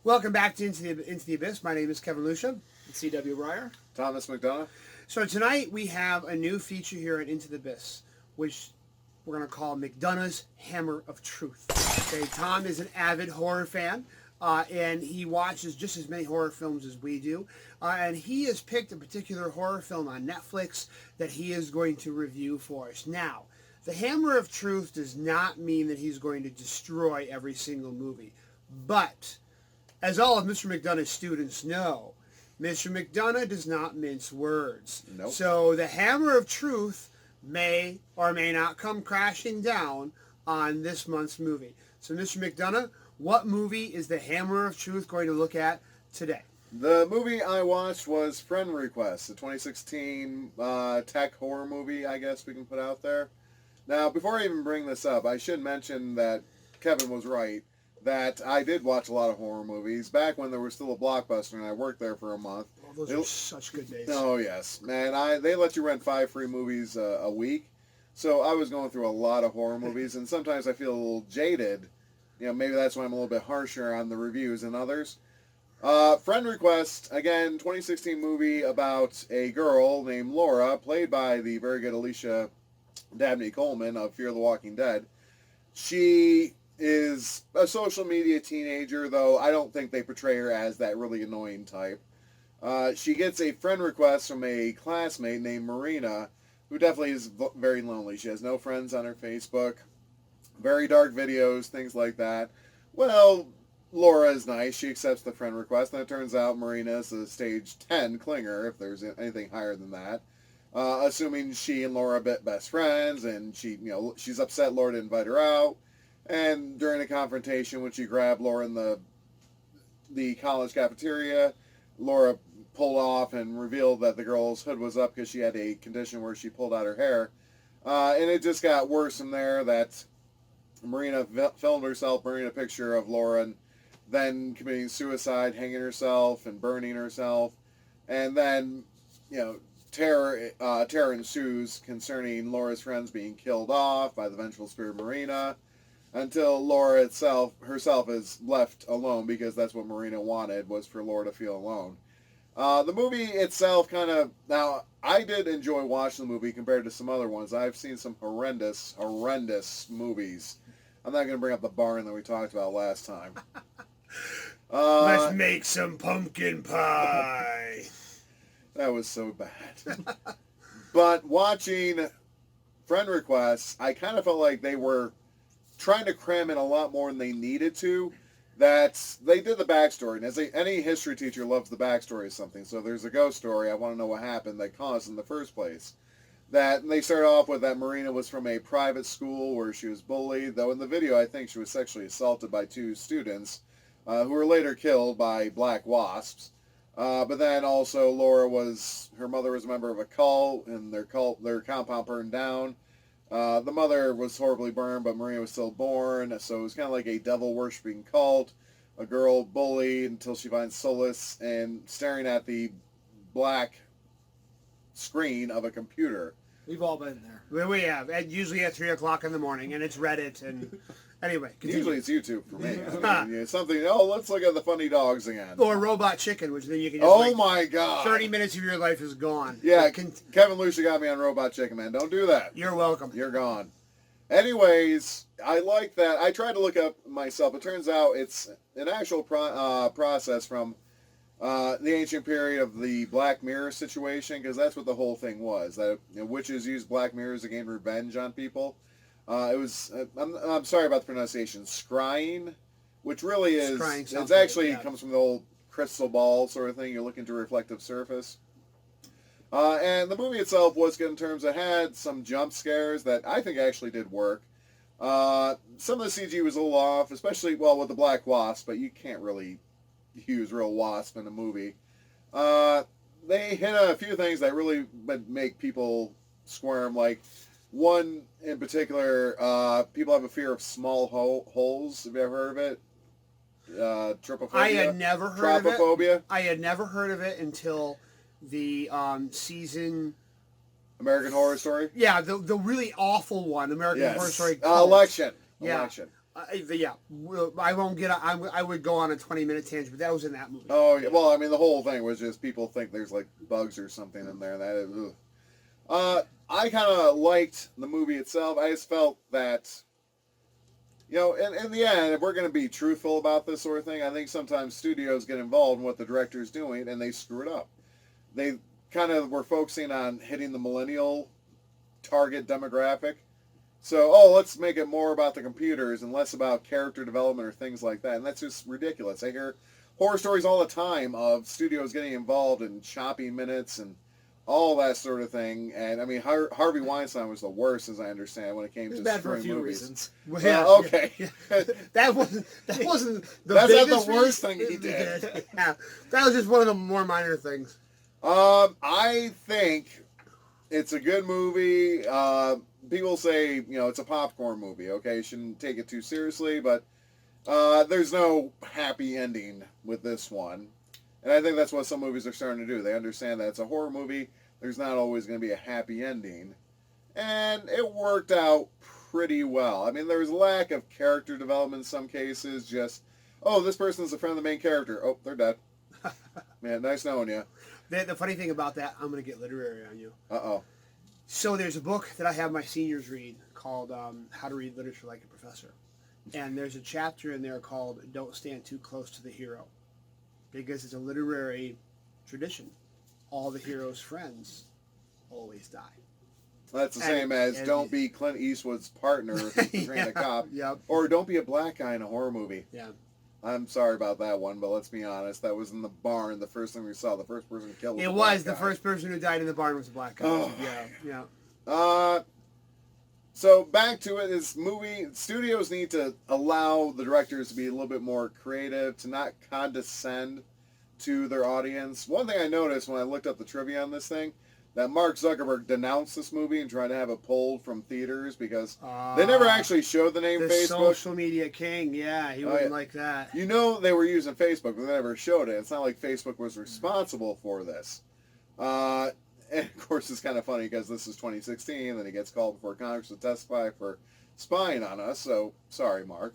Welcome back to Into the Abyss. My name is Kevin Lucia. C.W. Breyer. Thomas McDonough. So tonight we have a new feature here at Into the Abyss, which we're going to call McDonough's Hammer of Truth. Okay, Tom is an avid horror fan, and he watches just as many horror films as we do. And he has picked a particular horror film on Netflix that he is going to review for us. Now, the Hammer of Truth does not mean that he's going to destroy every single movie. But, as all of Mr. McDonough's students know, Mr. McDonough does not mince words. Nope. So the Hammer of Truth may or may not come crashing down on this month's movie. So, Mr. McDonough, what movie is the Hammer of Truth going to look at today? The movie I watched was Friend Request, the 2016 tech horror movie, I guess we can put out there. Now, before I even bring this up, I should mention that Kevin was right, that I did watch a lot of horror movies back when there was still a Blockbuster, and I worked there for a month. Oh, those are such good days. Oh, yes. Man, they let you rent 5 free movies a week, so I was going through a lot of horror movies, and sometimes I feel a little jaded. You know, maybe that's why I'm a little bit harsher on the reviews than others. Friend Request, again, 2016 movie about a girl named Laura, played by the very good Alicia Dabney Coleman of Fear the Walking Dead. She is a social media teenager, though I don't think they portray her as that really annoying type. She gets a friend request from a classmate named Marina, who definitely is very lonely. She has no friends on her Facebook, very dark videos, things like that. Well, Laura is nice. She accepts the friend request, and it turns out Marina is a stage 10 clinger, if there's anything higher than that. Assuming she and Laura are best friends, and she's upset Laura didn't invite her out. And during a confrontation, when she grabbed Laura in the college cafeteria, Laura pulled off and revealed that the girl's hood was up because she had a condition where she pulled out her hair. And it just got worse from there, that Marina filmed herself burning a picture of Laura and then committing suicide, hanging herself and burning herself. And then, terror ensues concerning Laura's friends being killed off by the vengeful spirit Marina, until Laura herself is left alone, because that's what Marina wanted, was for Laura to feel alone. The movie itself now, I did enjoy watching the movie compared to some other ones. I've seen some horrendous movies. I'm not going to bring up The Barn that we talked about last time. Let's make some pumpkin pie. That was so bad. But watching Friend Requests, I kind of felt like they were trying to cram in a lot more than they needed to. That they did the backstory, and any history teacher loves the backstory of something. So there's a ghost story. I want to know what happened that caused in the first place. That they start off with that Marina was from a private school where she was bullied. Though in the video, I think she was sexually assaulted by 2 students who were later killed by black wasps. But then also her mother was a member of a cult, and their compound burned down. The mother was horribly burned, but Marina was still born, so it was kind of like a devil-worshipping cult. A girl bullied until she finds solace in staring at the black screen of a computer. We've all been there. We have, and usually at 3 o'clock in the morning, and it's Reddit, and anyway. Continue. Usually it's YouTube for me. I mean, it's something, let's look at the funny dogs again. Or Robot Chicken, which then you can just my God. 30 minutes of your life is gone. Yeah, Kevin Lucia got me on Robot Chicken, man. Don't do that. You're welcome. You're gone. Anyways, I like that. I tried to look up myself. It turns out it's an actual process from the ancient period of the Black Mirror situation, because that's what the whole thing was. That witches used Black Mirrors to gain revenge on people. It was, I'm sorry about the pronunciation, scrying, which really is, it's actually comes from the old crystal ball sort of thing. You're looking to a reflective surface. And the movie itself was good in terms it had some jump scares that I think actually did work. Some of the CG was a little off, especially, with the black wasp, but you can't really use real wasp in a movie. They hit a few things that really make people squirm, like one in particular, people have a fear of small holes. Have you ever heard of it? Trypophobia? I had never heard of it. I had never heard of it until the season... American Horror Story? Yeah, the really awful one, American Horror Story. Election. Yeah. Election. Yeah, I won't get. I would go on a 20-minute tangent, but that was in that movie. Oh, yeah. Well, I mean, the whole thing was just people think there's like bugs or something in there. That is, I kind of liked the movie itself. I just felt that, in the end, if we're going to be truthful about this sort of thing, I think sometimes studios get involved in what the director's doing and they screw it up. They kind of were focusing on hitting the millennial target demographic. So, let's make it more about the computers and less about character development or things like that. And that's just ridiculous. I hear horror stories all the time of studios getting involved in choppy minutes and all that sort of thing. And, I mean, Harvey Weinstein was the worst, as I understand, when it came to bad for a screwing few movies. reasons. Well, yeah, Okay. yeah. That wasn't the That's not biggest the worst reason thing he did. Yeah, that was just one of the more minor things. I think it's a good movie. People say, it's a popcorn movie, okay? You shouldn't take it too seriously, but there's no happy ending with this one. And I think that's what some movies are starting to do. They understand that it's a horror movie. There's not always going to be a happy ending. And it worked out pretty well. I mean, there was lack of character development in some cases. Just, this person's a friend of the main character. Oh, they're dead. Man, nice knowing you. The funny thing about that, I'm going to get literary on you. Uh-oh. So there's a book that I have my seniors read called How to Read Literature Like a Professor. And there's a chapter in there called Don't Stand Too Close to the Hero. Because it's a literary tradition. All the hero's friends always die. That's the same as don't be Clint Eastwood's partner if he's portraying a cop. Yep. Or don't be a black guy in a horror movie. Yeah. I'm sorry about that one, but let's be honest. That was in the barn. The first thing we saw, the first person killed was It a black was. The guy. first person who died in the barn was a black guy. Oh. Yeah. So back to it, this movie, studios need to allow the directors to be a little bit more creative, to not condescend to their audience. One thing I noticed when I looked up the trivia on this thing, that Mark Zuckerberg denounced this movie and tried to have it pulled from theaters because they never actually showed the name the Facebook. social media king, yeah, he wouldn't like that. They were using Facebook, but they never showed it. It's not like Facebook was responsible for this. And of course, it's kind of funny because this is 2016, and then he gets called before Congress to testify for spying on us. So, sorry, Mark.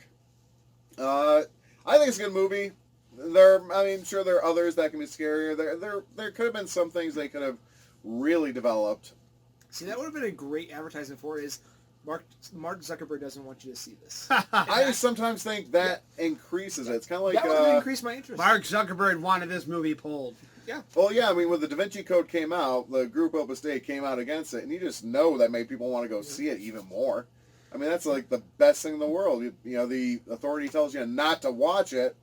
I think it's a good movie. Sure, there are others that can be scarier. There could have been some things they could have really developed. See, that would have been a great advertisement for it, is Mark Zuckerberg doesn't want you to see this. I sometimes think that increases it. It's kind of like... that would have increased my interest. Mark Zuckerberg wanted this movie pulled. Yeah. Well, yeah, I mean, when the Da Vinci Code came out, the group Opus Dei came out against it, and you just know that made people want to go see it even more. I mean, that's like the best thing in the world. The authority tells you not to watch it.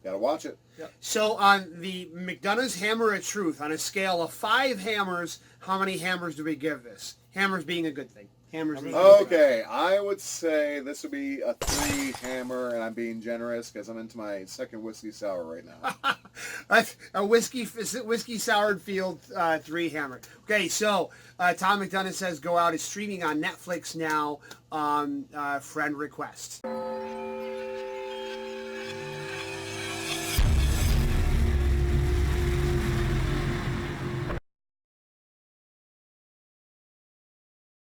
Got to watch it. Yep. So on the McDonough's Hammer of Truth, on a scale of 5 hammers, how many hammers do we give this? Hammers being a good thing. Hammers being a good thing. Okay, I would say this would be a 3 hammer, and I'm being generous because I'm into my second whiskey sour right now. That's a whiskey soured field 3 hammer. Okay, so Tom McDonough says go out. It's streaming on Netflix now. Friend request.